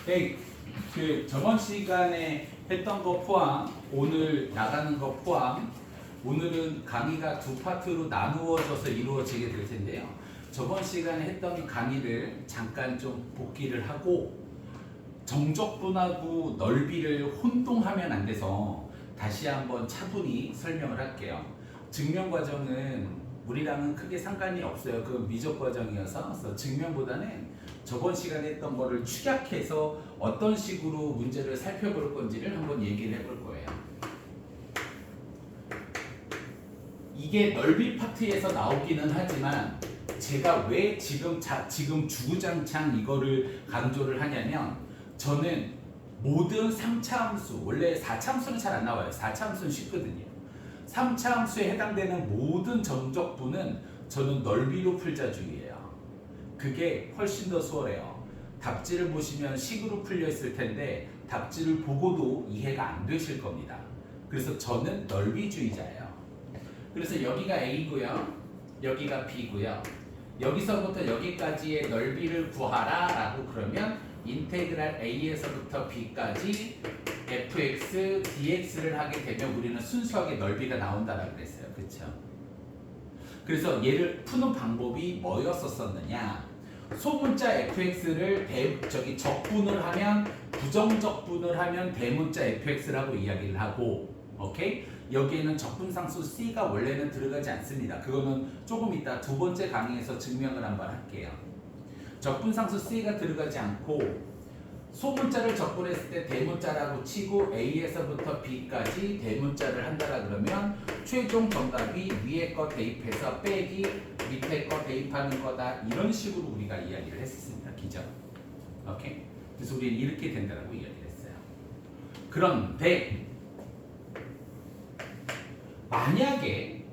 네, 그 저번 시간에 했던 거 포함, 오늘 나가는 거 포함, 오늘은 강의가 두 파트로 나누어져서 이루어지게 될 텐데요. 저번 시간에 했던 강의를 잠깐 좀 복기를 하고 정적분하고 넓이를 혼동하면 안 돼서 다시 한번 차분히 설명을 할게요. 증명 과정은 우리랑은 크게 상관이 없어요. 그 미적 과정이어서. 그래서 증명보다는 저번 시간에 했던 거를 축약해서 어떤 식으로 문제를 살펴볼 건지를 한번 얘기를 해볼 거예요. 이게 넓이 파트에서 나오기는 하지만 제가 왜 지금 주구장창 이거를 강조를 하냐면 저는 모든 3차 함수, 원래 4차 함수는 잘 안 나와요. 4차 함수는 쉽거든요. 3차 함수에 해당되는 모든 정적분은 저는 넓이로 풀자주의예요. 그게 훨씬 더 수월해요. 답지를 보시면 식으로 풀려 있을 텐데 답지를 보고도 이해가 안 되실 겁니다. 그래서 저는 넓이주의자예요. 그래서 여기가 A고요. 여기가 B고요. 여기서부터 여기까지의 넓이를 구하라 라고 그러면 인테그랄 A에서부터 B까지 fx, dx를 하게 되면 우리는 순수하게 넓이가 나온다라고 그랬어요. 그렇죠? 그래서 얘를 푸는 방법이 뭐였었느냐? 소문자 fx를 적분을 하면 부정적분을 하면 대문자 fx라고 이야기를 하고, 오케이? 여기에는 적분상수 c가 원래는 들어가지 않습니다. 그거는 조금 이따 두 번째 강의에서 증명을 한번 할게요. 적분상수 c가 들어가지 않고 소문자를 적분했을 때 대문자라고 치고 A에서부터 B까지 대문자를 한다라 그러면 최종 정답이 위에 거 대입해서 빼기 밑에 거 대입하는 거다. 이런 식으로 우리가 이야기를 했었습니다. 기죠? 오케이? 그래서 우리는 이렇게 된다라고 이야기를 했어요. 그런데 만약에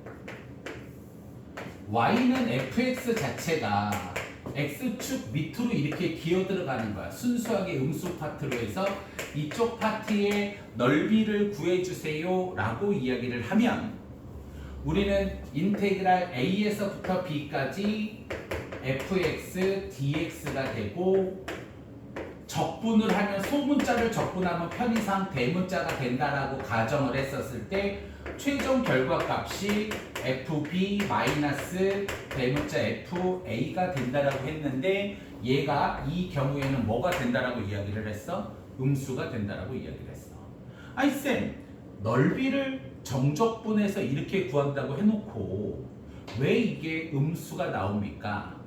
y는 fx 자체가 x축 밑으로 이렇게 기어 들어가는 거야. 순수하게 음수 파트로 해서 이쪽 파트의 넓이를 구해주세요 라고 이야기를 하면 우리는 인테그랄 a에서부터 b까지 fx dx가 되고 적분을 하면 소문자를 적분하면 편의상 대문자가 된다라고 가정을 했었을 때 최종 결과값이 fb 마이너스 대문자 fa가 된다라고 했는데 얘가 이 경우에는 뭐가 된다라고 이야기를 했어? 음수가 된다라고 이야기를 했어. 아니 쌤, 넓이를 정적분해서 이렇게 구한다고 해놓고 왜 이게 음수가 나옵니까?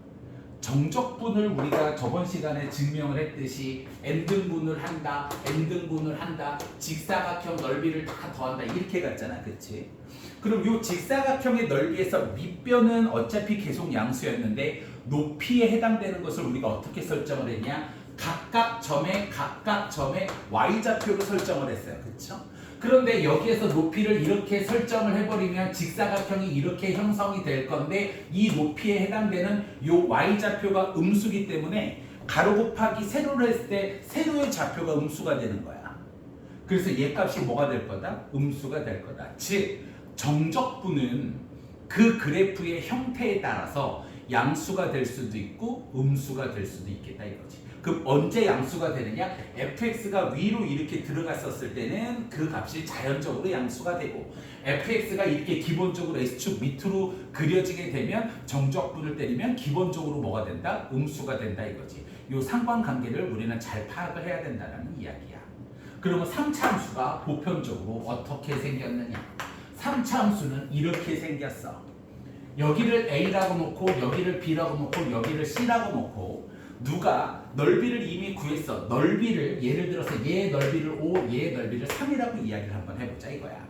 정적분을 우리가 저번 시간에 증명을 했듯이 n등분을 한다, n등분을 한다, 직사각형 넓이를 다 더한다 이렇게 갔잖아, 그치? 그럼 이 직사각형의 넓이에서 밑변은 어차피 계속 양수였는데 높이에 해당되는 것을 우리가 어떻게 설정을 했냐? 각각 점에 y좌표로 설정을 했어요, 그쵸? 그런데 여기에서 높이를 이렇게 설정을 해버리면 직사각형이 이렇게 형성이 될 건데 이 높이에 해당되는 이 y좌표가 음수기 때문에 가로 곱하기 세로를 했을 때 세로의 좌표가 음수가 되는 거야. 그래서 얘 값이 뭐가 될 거다? 음수가 될 거다. 즉 정적분은 그 그래프의 형태에 따라서 양수가 될 수도 있고 음수가 될 수도 있겠다 이거지. 그럼 언제 양수가 되느냐? fx가 위로 이렇게 들어갔었을 때는 그 값이 자연적으로 양수가 되고 fx가 이렇게 기본적으로 x축 밑으로 그려지게 되면 정적분을 때리면 기본적으로 뭐가 된다? 음수가 된다 이거지. 이 상관관계를 우리는 잘 파악을 해야 된다는 이야기야. 그러면 3차 함수가 보편적으로 어떻게 생겼느냐? 3차 함수는 이렇게 생겼어. 여기를 a라고 놓고 여기를 b라고 놓고 여기를 c라고 놓고 누가 넓이를 이미 구했어. 넓이를 예를 들어서 얘 넓이를 5, 얘 넓이를 3이라고 이야기를 한번 해보자 이거야.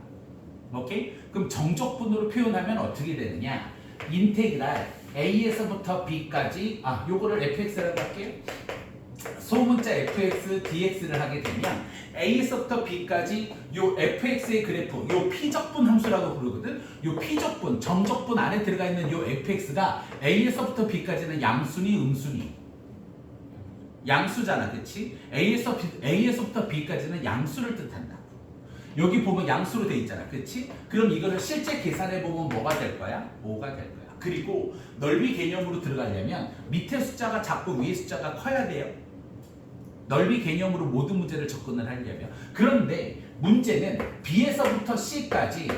오케이? 그럼 정적분으로 표현하면 어떻게 되느냐? 인테그랄 a에서부터 b까지 요거를 fx라고 할게요. 소문자 fx dx를 하게 되면 a에서부터 b까지 요 fx의 그래프, 요 피적분 함수라고 부르거든. 요 피적분, 정적분 안에 들어가 있는 요 fx가 a에서부터 b까지는 양수니 음수니? 양수잖아, 그치? A에서부터 B까지는 양수를 뜻한다. 여기 보면 양수로 돼 있잖아, 그치? 그럼 이거를 실제 계산해 보면 뭐가 될 거야? 5가 될 거야. 그리고 넓이 개념으로 들어가려면 밑에 숫자가 작고 위에 숫자가 커야 돼요. 넓이 개념으로 모든 문제를 접근을 하려면. 그런데 문제는 B에서부터 C까지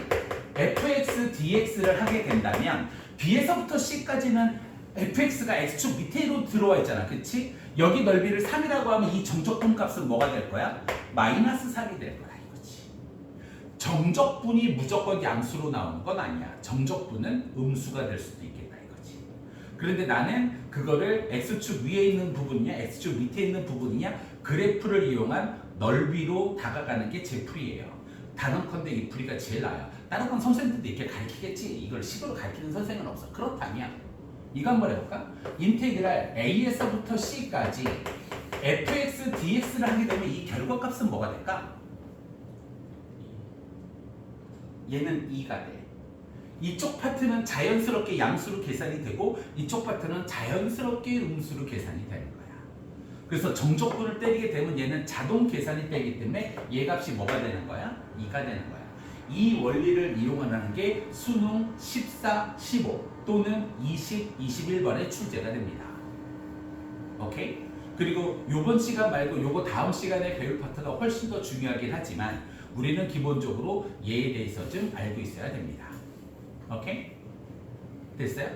fx, dx를 하게 된다면 B에서부터 C까지는 fx가 x축 밑에로 들어와 있잖아. 그치? 여기 넓이를 3이라고 하면 이 정적분 값은 뭐가 될 거야? 마이너스 3이 될 거야 이거지. 정적분이 무조건 양수로 나오는 건 아니야. 정적분은 음수가 될 수도 있겠다 이거지. 그런데 나는 그거를 x축 위에 있는 부분이냐 x축 밑에 있는 부분이냐 그래프를 이용한 넓이로 다가가는 게 제 풀이에요. 단언컨대 이 풀이가 제일 나아요. 다른 건 선생님들도 이렇게 가르치겠지. 이걸 식으로 가르치는 선생은 없어. 그렇다면 이거 한번 해볼까? 인테그랄 A에서부터 C까지 fx, dx를 하게 되면 이 결과값은 뭐가 될까? 얘는 2가 돼. 이쪽 파트는 자연스럽게 양수로 계산이 되고 이쪽 파트는 자연스럽게 음수로 계산이 되는 거야. 그래서 정적분을 때리게 되면 얘는 자동 계산이 되기 때문에 얘 값이 뭐가 되는 거야? 2가 되는 거야. 이 원리를 이용하는 게 수능 14, 15 또는 20, 21번에 출제가 됩니다. 오케이? 그리고 요번 시간 말고 요거 다음 시간에 배울 파트가 훨씬 더 중요하긴 하지만 우리는 기본적으로 얘에 대해서 좀 알고 있어야 됩니다. 오케이? 됐어요?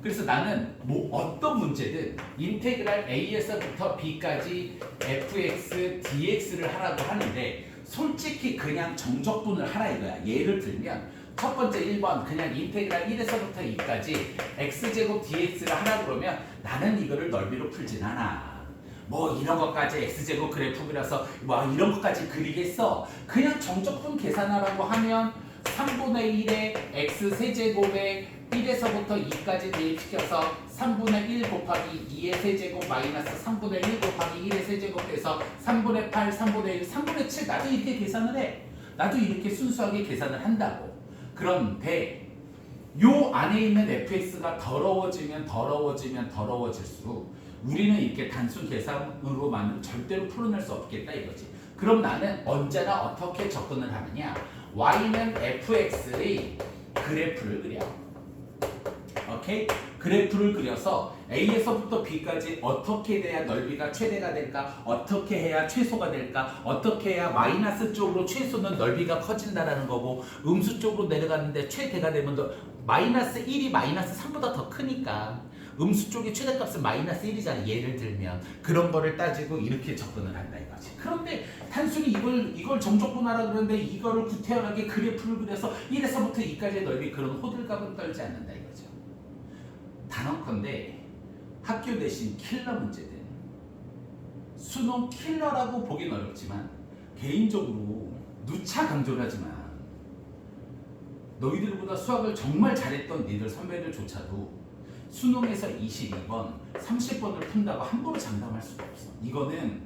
그래서 나는 뭐 어떤 문제든 인테그랄 A에서부터 B까지 fx, dx를 하라고 하는데 솔직히 그냥 정적분을 하라 이거야. 예를 들면 첫 번째 1번 그냥 인테그랄 1에서부터 2까지 x제곱 dx를 하라고 그러면 나는 이거를 넓이로 풀진 않아. 뭐 이런 것까지 x제곱 그래프라서 뭐 이런 것까지 그리겠어. 그냥 정적분 계산하라고 하면 3분의 1의 x 세제곱에 1에서부터 2까지 대입시켜서 3분의 1 곱하기 2의 세제곱 마이너스 3분의 1 곱하기 1의 세제곱해서 3분의 8, 3분의 1, 3분의 7 나도 이렇게 계산을 해. 나도 이렇게 순수하게 계산을 한다고. 그런데 요 안에 있는 fx가 더러워지면 더러워질수록 우리는 이렇게 단순 계산으로만은 절대로 풀어낼 수 없겠다 이거지. 그럼 나는 언제나 어떻게 접근을 하느냐? y는 fx의 그래프를 그려. 오케이? 그래프를 그려서 A에서부터 B까지 어떻게 돼야 넓이가 최대가 될까? 어떻게 해야 최소가 될까? 어떻게 해야 마이너스 쪽으로 최소는 넓이가 커진다라는 거고 음수 쪽으로 내려가는데 최대가 되면 마이너스 1이 마이너스 3보다 더 크니까 음수 쪽의 최대값은 마이너스 1이잖아. 예를 들면 그런 거를 따지고 이렇게 접근을 한다 이거지. 그런데 단순히 이걸 정적분하라 그러는데 이거를 구태연하게 그래프를 그려서 1에서부터 2까지의 넓이 그런 호들갑은 떨지 않는다 이거죠. 단언컨대 학교 대신 킬러 문제든 수능 킬러라고 보긴 어렵지만 개인적으로 누차 강조를 하지만 너희들보다 수학을 정말 잘했던 니들 선배들조차도 수능에서 22번, 30번을 푼다고 함부로 장담할 수가 없어. 이거는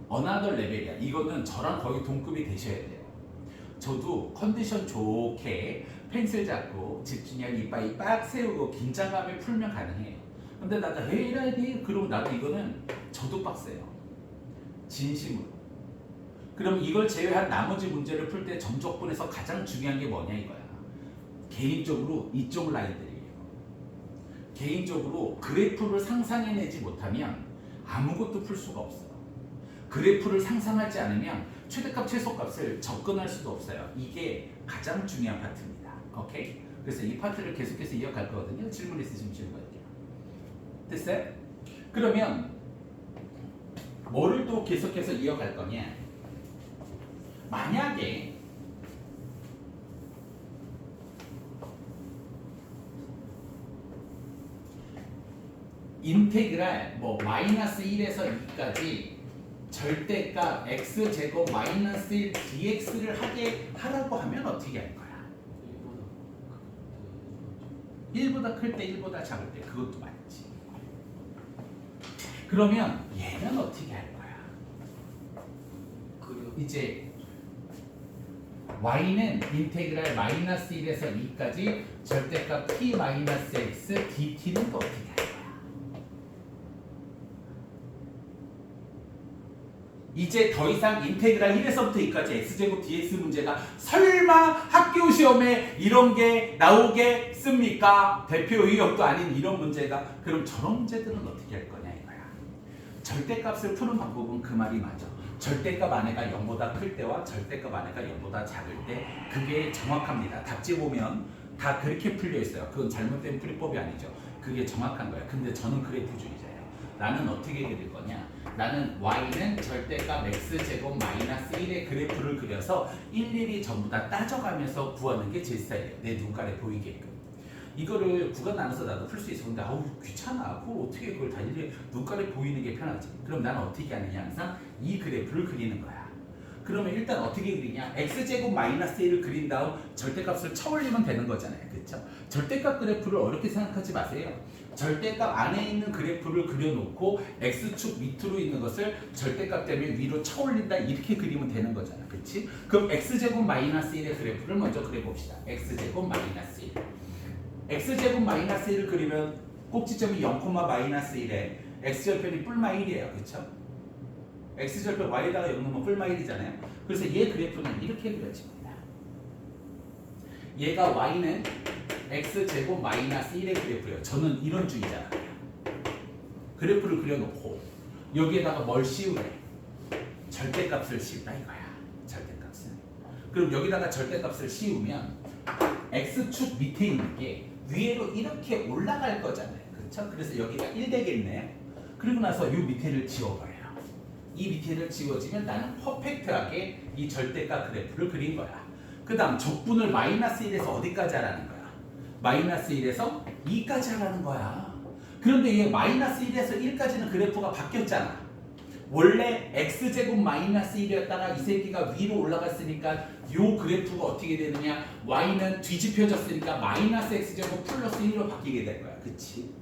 어나더 레벨이야. 이거는 저랑 거의 동급이 되셔야 돼요. 저도 컨디션 좋게 펜슬 잡고 집중력 이빨 빡 세우고 긴장감에 풀면 가능해요. 근데 나도 헤이라이디 그러면 나도 이거는 저도 빡세요. 진심으로. 그럼 이걸 제외한 나머지 문제를 풀 때 정적분에서 가장 중요한 게 뭐냐 이거야. 개인적으로 이쪽 라인들이에요. 개인적으로 그래프를 상상해내지 못하면 아무것도 풀 수가 없어요. 그래프를 상상하지 않으면 최대값 최소값을 접근할 수도 없어요. 이게 가장 중요한 파트입니다. 오케이? 그래서 이 파트를 계속해서 이어갈 거거든요. 질문 있으시면 질문할게요. 됐어요? 그러면 뭐를 또 계속해서 이어갈 거냐? 만약에 인테그랄 뭐 마이너스 1에서 2까지 절대값 x제곱 마이너스 1 dx를 하라고 하면 어떻게 할 거야? 1보다 클 때 1보다 작을 때 그것도 맞지. 그러면 얘는 어떻게 할 거야? 이제 y는 인테그랄 마이너스 1에서 2까지 절대값 t 마이너스 x dt는 또 어떻게 할 거야? 이제 더 이상 인테그랄 1에서부터 2까지 x제곱 dx 문제가 설마 학교 시험에 이런 게 나오겠습니까? 대표 의혹도 아닌 이런 문제가. 그럼 저런 문제들은 어떻게 할 거냐 이거야. 절대값을 푸는 방법은 그 말이 맞아. 절대값 안에가 0보다 클 때와 절대값 안에가 0보다 작을 때 그게 정확합니다. 답지 보면 다 그렇게 풀려 있어요. 그건 잘못된 풀이법이 아니죠. 그게 정확한 거야. 근데 저는 그래프주의자예요. 나는 어떻게 그릴 거냐? 나는 y는 절대값 x제곱 마이너스 1의 그래프를 그려서 일일이 전부 다 따져가면서 구하는 게 제 스타일이에요. 내 눈깔에 보이게끔. 이거를 구간 나눠서 나도 풀 수 있어. 근데 아우 귀찮아. 그걸 어떻게 그걸 다 일일이 눈깔에 보이는 게 편하지. 그럼 나는 어떻게 하느냐? 항상 이 그래프를 그리는 거야. 그러면 일단 어떻게 그리냐? x제곱 마이너스 1을 그린 다음 절대값을 쳐올리면 되는 거잖아요. 그렇죠? 절대값 그래프를 어렵게 생각하지 마세요. 절대값 안에 있는 그래프를 그려놓고 x축 밑으로 있는 것을 절대값 때문에 위로 쳐올린다 이렇게 그리면 되는 거잖아. 그렇지? 그럼 x제곱 마이너스 1의 그래프를 먼저 그려봅시다. x제곱 마이너스 1. x제곱 마이너스 1을 그리면 꼭지점이 0, 마이너스 1에 x절편이 뿔마 1이에요. 그렇죠? x절편 y에다가 0 넣으면 뿔마 1이잖아요. 그래서 얘 그래프는 이렇게 그려집니다. 얘가 y는 x제곱 마이너스 1의 그래프예요. 저는 이런 주의자예요. 그래프를 그려놓고 여기에다가 뭘 씌우래? 절대값을 씌우라 이거야. 절대값을. 그럼 여기다가 절대값을 씌우면 x축 밑에 있는 게 위로 이렇게 올라갈 거잖아요. 그렇죠? 그래서 여기가 1 되겠네요. 그리고 나서 이 밑에를 지워버려요. 이 밑에를 지워지면 나는 퍼펙트하게 이 절대값 그래프를 그린 거야. 그 다음 적분을 마이너스 1에서 어디까지 하라는 거야? 마이너스 1에서 2까지 하라는 거야. 그런데 얘 마이너스 1에서 1까지는 그래프가 바뀌었잖아. 원래 x제곱 마이너스 1이었다가 이 새끼가 위로 올라갔으니까 요 그래프가 어떻게 되느냐? y는 뒤집혀졌으니까 마이너스 x제곱 플러스 1로 바뀌게 될 거야. 그치?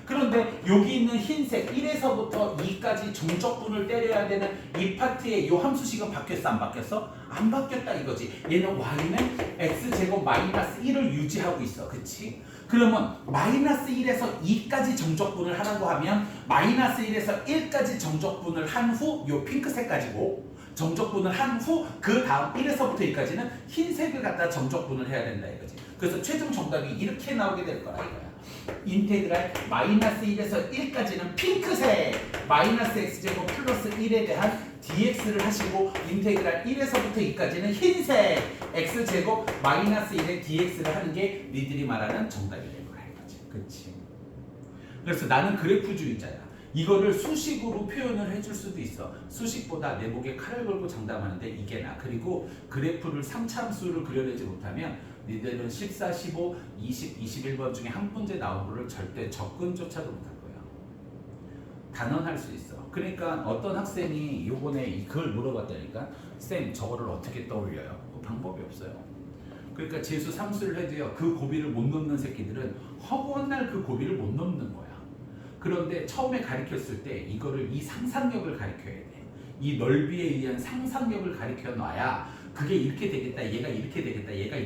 그런데 여기 있는 흰색 1에서부터 2까지 정적분을 때려야 되는 이 파트에 이 함수식은 바뀌었어? 안 바뀌었어? 안 바뀌었다 이거지. 얘는 y는 x제곱 마이너스 1을 유지하고 있어. 그치? 그러면 마이너스 1에서 2까지 정적분을 하라고 하면 마이너스 1에서 1까지 정적분을 한 후 요 핑크색 가지고 정적분을 한 후 그 다음 1에서부터 2까지는 흰색을 갖다 정적분을 해야 된다 이거지. 그래서 최종 정답이 이렇게 나오게 될 거라 이거야. 인테그랄 마이너스 1에서 1까지는 핑크색 마이너스 x제곱 플러스 1에 대한 dx를 하시고 인테그랄 1에서부터 2까지는 흰색 x제곱 마이너스 1의 dx를 하는 게 니들이 말하는 정답이 될 거야 이거지. 그치? 그래서 나는 그래프주의자야. 이거를 수식으로 표현을 해줄 수도 있어. 수식보다 내 목에 칼을 걸고 장담하는데 이게 나. 그리고 그래프를 3차함수를 그려내지 못하면 니들은 14, 15, 20, 21번 중에 한 문제 나온 거를 절대 접근조차도 못할 거야. 단언할 수 있어. 그러니까 어떤 학생이 요번에 그걸 물어봤다니까 쌤 저거를 어떻게 떠올려요? 그 방법이 없어요. 그러니까 재수 3수를 해도요 그 고비를 못 넘는 새끼들은 허구한 날 그 고비를 못 넘는 거야. 그런데 처음에 가르쳤을 때 이거를 이 상상력을 가르쳐야 돼. 이 넓이에 의한 상상력을 가르쳐 놔야 그게 이렇게 되겠다, 얘가 이렇게 되겠다, 얘가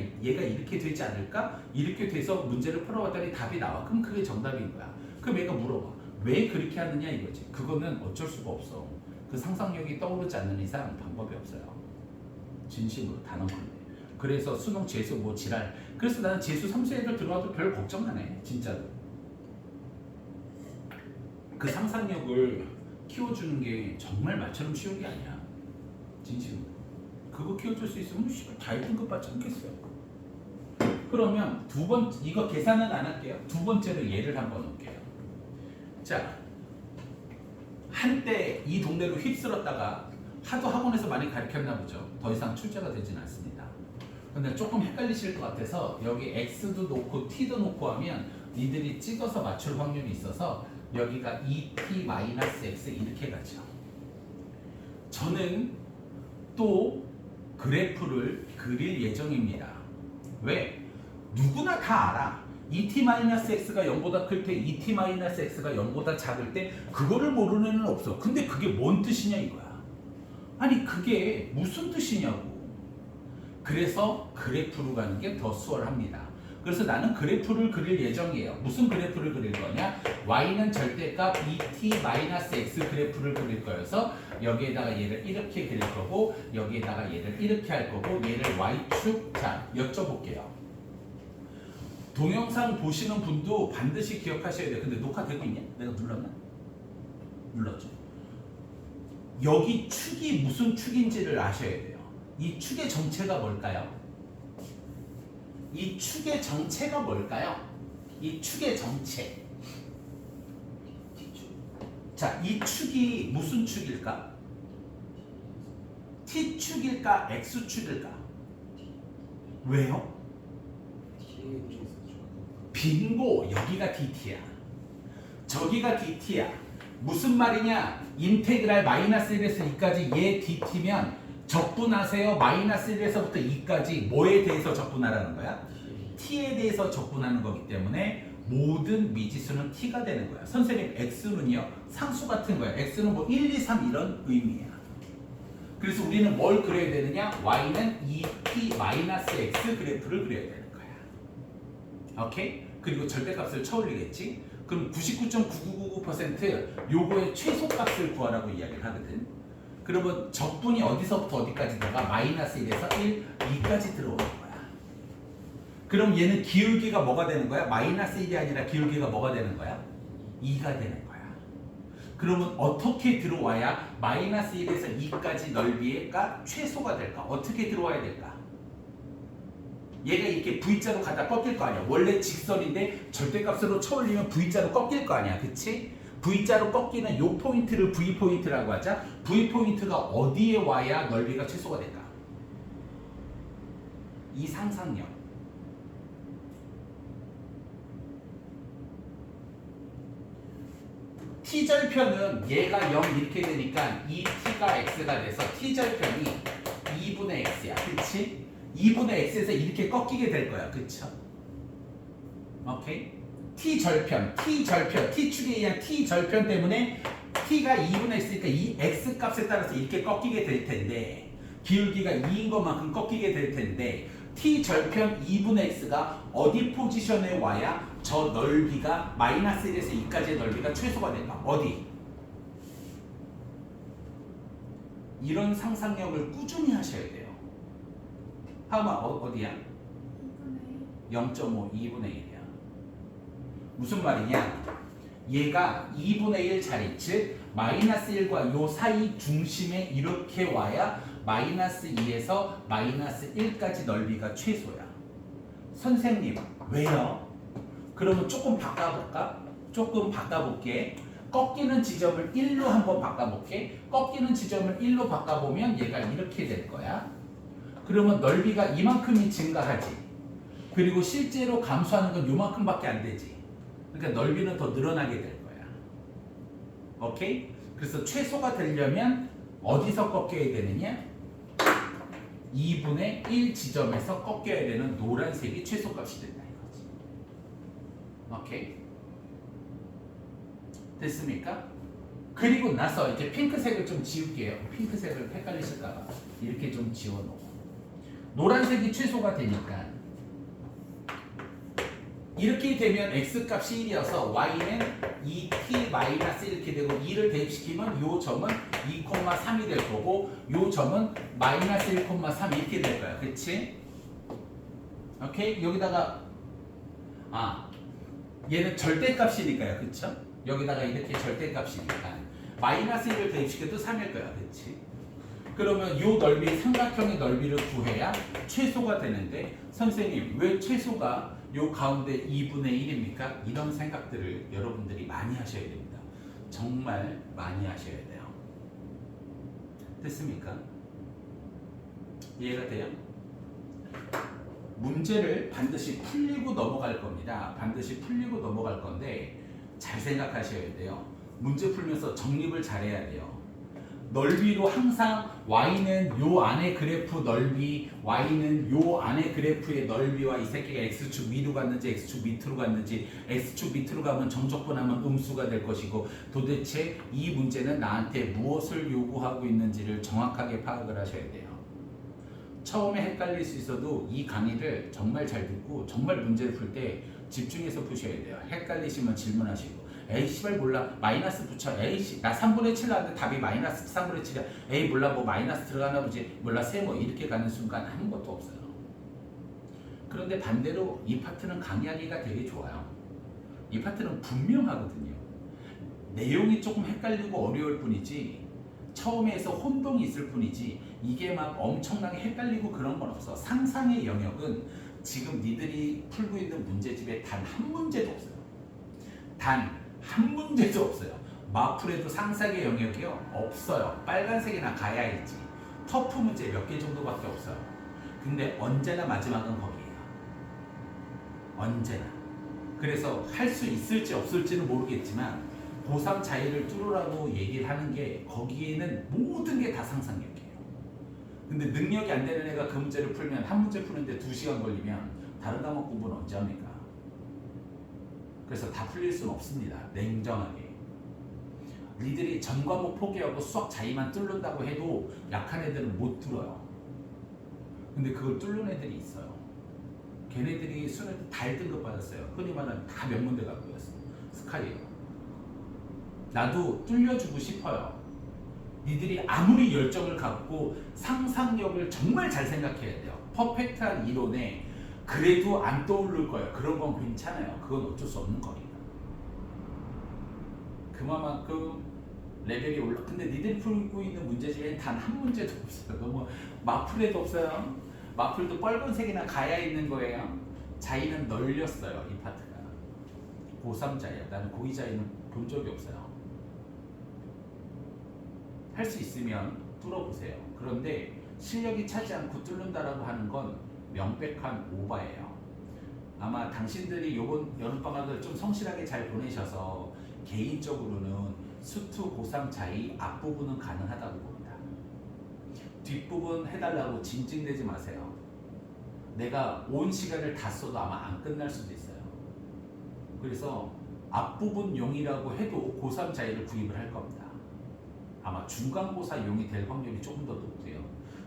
이렇게 되지 않을까? 이렇게 돼서 문제를 풀어봤더니 답이 나와. 그럼 그게 정답인 거야. 그럼 얘가 물어봐. 왜 그렇게 하느냐 이거지. 그거는 어쩔 수가 없어. 그 상상력이 떠오르지 않는 이상 방법이 없어요. 진심으로 단언컨대. 그래서 수능 재수 뭐 지랄. 그래서 나는 재수 3수 애들 들어와도 별 걱정 안 해. 진짜로. 그 상상력을 키워주는 게 정말 말처럼 쉬운 게 아니야. 진심으로. 그거 키워줄 수 있으면 다 1등급 받지 않겠어요. 그러면 두 번째, 이거 계산은 안 할게요. 두 번째로 예를 한번 놓을게요. 자, 한때 이 동네로 휩쓸었다가 하도 학원에서 많이 가르쳤나 보죠. 더 이상 출제가 되진 않습니다. 근데 조금 헷갈리실 것 같아서 여기 x도 놓고 t도 놓고 하면 니들이 찍어서 맞출 확률이 있어서 여기가 2t-x 이렇게 가죠. 저는 또 그래프를 그릴 예정입니다. 왜? 누구나 다 알아. 2t-x가 0보다 클 때 2t-x가 0보다 작을 때 그거를 모르는 애는 없어. 근데 그게 뭔 뜻이냐 이거야. 아니 그게 무슨 뜻이냐고. 그래서 그래프로 가는 게 더 수월합니다. 그래서 나는 그래프를 그릴 예정이에요. 무슨 그래프를 그릴 거냐? y는 절대값 2t-x 그래프를 그릴 거여서 여기에다가 얘를 이렇게 그릴 거고 여기에다가 얘를 이렇게 할 거고 얘를 y축. 자, 여쭤볼게요. 동영상 보시는 분도 반드시 기억하셔야 돼요. 근데 녹화되고 있냐? 내가 눌렀나? 눌렀죠. 여기 축이 무슨 축인지를 아셔야 돼요. 이 축의 정체가 뭘까요? 이 축의 정체가 뭘까요? 이 축의 정체. 자, 이 축이 무슨 축일까? T축일까? X축일까? 왜요? 빙고! 여기가 DT야. 저기가 DT야. 무슨 말이냐? 인테그랄 마이너스 1에서 2까지 얘 DT면 적분하세요. 마이너스 1에서부터 2까지 뭐에 대해서 적분하라는 거야? T에 대해서 적분하는 거기 때문에 모든 미지수는 T가 되는 거야. 선생님, X는요, 상수 같은 거야. X는 뭐 1, 2, 3 이런 의미야. 그래서 우리는 뭘 그려야 되느냐? Y는 2T-X 그래프를 그려야 되는 거야. 오케이? 그리고 절대값을 쳐올리겠지? 그럼 99.9999% 요거의 최소값을 구하라고 이야기를 하거든. 그러면 적분이 어디서부터 어디까지 들어가? 마이너스 1에서 1, 2까지 들어오는 거야. 그럼 얘는 기울기가 뭐가 되는 거야? 마이너스 1이 아니라 기울기가 뭐가 되는 거야? 2가 되는 거야. 그러면 어떻게 들어와야 마이너스 1에서 2까지 넓이가 최소가 될까? 어떻게 들어와야 될까? 얘가 이렇게 V자로 가다 꺾일 거 아니야. 원래 직선인데 절대값으로 쳐올리면 V자로 꺾일 거 아니야. 그치? V자로 꺾이는 요 포인트를 V포인트라고 하자. V포인트가 어디에 와야 넓이가 최소가 될까? 이 상상력. T절편은 얘가 0 이렇게 되니까 2T가 X가 돼서 T절편이 2분의 X야. 그치? 2분의 X에서 이렇게 꺾이게 될 거야. 그쵸? 오케이? T절편, T축에 의한 T절편 때문에 T가 2분의 X니까 이 X 값에 따라서 이렇게 꺾이게 될 텐데 기울기가 2인 것만큼 꺾이게 될 텐데 T절편 2분의 X가 어디 포지션에 와야 저 넓이가 마이너스 1에서 2까지의 넓이가 최소가 될까? 어디? 이런 상상력을 꾸준히 하셔야 돼요. 하마 어디야? 0.5, 2분의 1이야. 무슨 말이냐? 얘가 2분의 1 자리, 즉 마이너스 1과 요 사이 중심에 이렇게 와야 마이너스 2에서 마이너스 1까지 넓이가 최소야. 선생님, 왜요? 그러면 조금 바꿔볼까? 조금 바꿔볼게. 꺾이는 지점을 1로 한번 바꿔볼게. 꺾이는 지점을 1로 바꿔보면 얘가 이렇게 될 거야. 그러면 넓이가 이만큼이 증가하지. 그리고 실제로 감소하는 건 요만큼밖에 안 되지. 그러니까 넓이는 더 늘어나게 될 거야. 오케이? 그래서 최소가 되려면 어디서 꺾여야 되느냐? 2분의 1 지점에서 꺾여야 되는 노란색이 최소값이 된다 이거지. 오케이? 됐습니까? 그리고 나서 이제 핑크색을 좀 지울게요. 핑크색을 헷갈리실까봐 이렇게 좀 지워놓고 노란색이 최소가 되니까 이렇게 되면 x값이 1이어서 y는 2t- 이렇게 되고 2를 대입시키면 요 점은 2,3이 될 거고 요 점은 마이너스 1,3 이렇게 될 거야. 그치? 오케이? 여기다가 얘는 절대값이니까요. 그쵸? 여기다가 이렇게 절대값이니까 마이너스 1을 대입시켜도 3일 거야. 그치? 그러면 요 넓이, 삼각형의 넓이를 구해야 최소가 되는데 선생님 왜 최소가 요 가운데 2분의 1입니까? 이런 생각들을 여러분들이 많이 하셔야 됩니다. 정말 많이 하셔야 돼요. 됐습니까? 이해가 돼요? 문제를 반드시 풀리고 넘어갈 겁니다. 반드시 풀리고 넘어갈 건데 잘 생각하셔야 돼요. 문제 풀면서 정립을 잘해야 돼요. 넓이로 항상 y는 요 안에 그래프 넓이, y는 요 안에 그래프의 넓이와 이 새끼가 x축 위로 갔는지 x축 밑으로 갔는지 x축 밑으로 가면 정적분하면 음수가 될 것이고 도대체 이 문제는 나한테 무엇을 요구하고 있는지를 정확하게 파악을 하셔야 돼요. 처음에 헷갈릴 수 있어도 이 강의를 정말 잘 듣고 정말 문제를 풀 때 집중해서 푸셔야 돼요. 헷갈리시면 질문하시고 에이 씨발 몰라 마이너스 붙여 에이 나 3분의 7 나왔는데 답이 마이너스 3분의 7이야 에이 몰라 뭐 마이너스 들어가나 보지 몰라 세모 이렇게 가는 순간 아무것도 없어요. 그런데 반대로 이 파트는 강의하기가 되게 좋아요. 이 파트는 분명하거든요. 내용이 조금 헷갈리고 어려울 뿐이지 처음에서 혼동이 있을 뿐이지 이게 막 엄청나게 헷갈리고 그런 건 없어. 상상의 영역은 지금 니들이 풀고 있는 문제집에 단 한 문제도 없어요. 단 한 문제도 없어요. 마풀에도 상상의 영역이요? 없어요. 빨간색이나 가야 있지. 터프 문제 몇 개 정도밖에 없어요. 근데 언제나 마지막은 거기에요. 언제나. 그래서 할 수 있을지 없을지는 모르겠지만 고3 자의를 뚫으라고 얘기를 하는 게 거기에는 모든 게 다 상상력이에요. 근데 능력이 안 되는 애가 그 문제를 풀면 한 문제 푸는데 2시간 걸리면 다른 과목 공부는 언제 합니까? 그래서 다 풀릴 수는 없습니다. 냉정하게. 니들이 전 과목 포기하고 수학 자의만 뚫는다고 해도 약한 애들은 못 뚫어요. 근데 그걸 뚫는 애들이 있어요. 걔네들이 수능 다 1등급 받았어요. 흔히 말하는 다 명문대 갖고였어. 스카이예요. 나도 뚫려주고 싶어요. 니들이 아무리 열정을 갖고 상상력을 정말 잘 생각해야 돼요. 퍼펙트한 이론에 그래도 안 떠오를 거예요. 그런 건 괜찮아요. 그건 어쩔 수 없는 거니까. 그만큼 레벨이 올라. 근데 니들이 풀고 있는 문제 중에 단 한 문제도 없어요. 너무 마풀에도 없어요. 마풀도 빨간색이나 가야 있는 거예요. 자의는 널렸어요. 이 파트가. 고3 자의야. 나는 고2 자의는 본 적이 없어요. 할 수 있으면 뚫어보세요. 그런데 실력이 차지 않고 뚫는다라고 하는 건 명백한 오바예요. 아마 당신들이 이번 여름방학을 좀 성실하게 잘 보내셔서 개인적으로는 수투 고3 자의 앞부분은 가능하다고 봅니다. 뒷부분 해달라고 징징대지 마세요. 내가 온 시간을 다 써도 아마 안 끝날 수도 있어요. 그래서 앞부분 용이라고 해도 고3 자의를 구입을 할 겁니다. 아마 중간고사 용이 될 확률이 조금 더 높고요.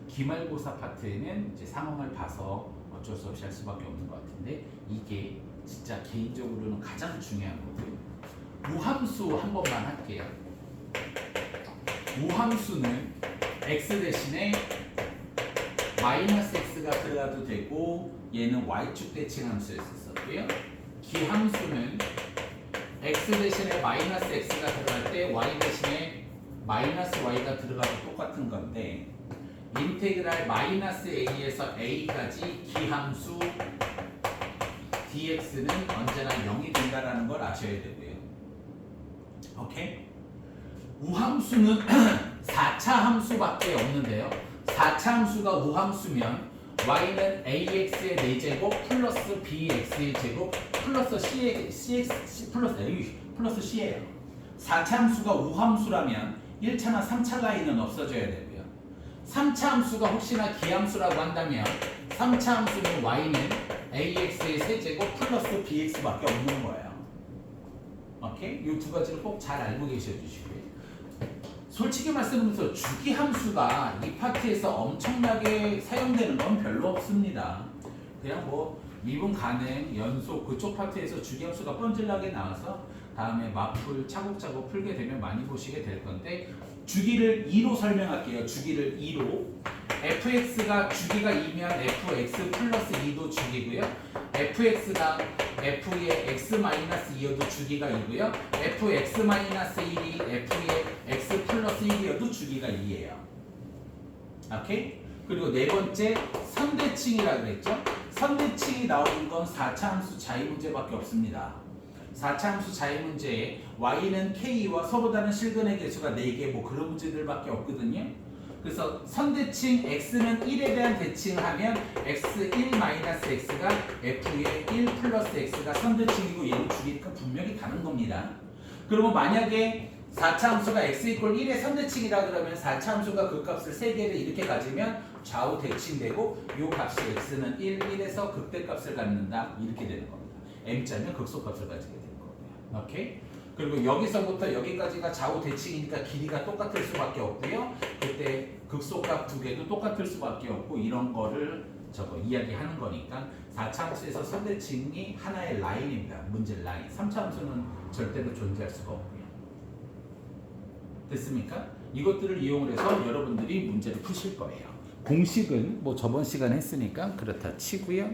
기말고사 파트에는 이제 상황을 봐서 어쩔 수 없이 할 수밖에 없는 것 같은데 이게 진짜 개인적으로는 가장 중요한 거고요. 우함수 한 번만 할게요. 우함수는 x 대신에 마이너스 x가 들어가도 되고 얘는 y축 대칭 함수에서 썼고요. 기함수는 x 대신에 마이너스 x가 들어갈 때 y 대신에 마이너스 y가 들어가도 똑같은 건데 인테그랄 마이너스 a에서 a까지 기함수 dx는 언제나 0이 된다는 걸 아셔야 되고요. 오케이? 우함수는 4차 함수밖에 없는데요. 4차 함수가 우함수면 y는 ax의 4제곱 플러스 bx의 제곱 플러스 플러스 c예요. 4차 함수가 우함수라면 1차나 3차 라인은 없어져야 되고요. 3차 함수가 혹시나 기함수라고 한다면 3차 함수는 y는 ax의 세제곱 플러스 bx밖에 없는 거예요. 오케이? 이 두 가지를 꼭 잘 알고 계셔 주시고요. 솔직히 말씀드리면서 주기함수가 이 파트에서 엄청나게 사용되는 건 별로 없습니다. 그냥 뭐 미분 가능, 연속 그쪽 파트에서 주기함수가 뻔질나게 나와서 다음에 마풀 차곡차곡 풀게 되면 많이 보시게 될 건데 주기를 2로 설명할게요. 주기를 2로 fx가 주기가 2면 fx 플러스 2도 주기고요. fx가 f의 x-2여도 주기가 2고요. fx-1이 f의 x 플러스 1이어도 주기가 2예요. 오케이? 그리고 네 번째 선대칭이라고 그랬죠? 선대칭이 나오는 건 4차 함수 자의 문제밖에 없습니다. 4차 함수 자의 문제에 y는 k와 서로 다른 실근의 개수가 4개 뭐 그런 문제들밖에 없거든요. 그래서 선대칭 x는 1에 대한 대칭을 하면 x1-x가 f의 1 플러스 x가 선대칭이고 얘는 주기니까 분명히 다른 겁니다. 그러면 만약에 4차 함수가 x 이퀄 1의 선대칭이라 그러면 4차 함수가 그 값을 3개를 이렇게 가지면 좌우 대칭되고 이 값이 x는 1, 1에서 극대값을 갖는다 이렇게 되는 겁니다. m자면 극소값을 가지게 되는 거고요. 오케이? 그리고 여기서부터 여기까지가 좌우 대칭이니까 길이가 똑같을 수밖에 없고요. 그때 극소값 두 개도 똑같을 수밖에 없고 이런 거를 이야기하는 거니까 4차 함수에서 선대칭이 하나의 라인입니다. 문제 라인. 3차 함수는 절대로 존재할 수가 없고요. 됐습니까? 이것들을 이용을 해서 여러분들이 문제를 푸실 거예요. 공식은 뭐 저번 시간에 했으니까 그렇다 치고요.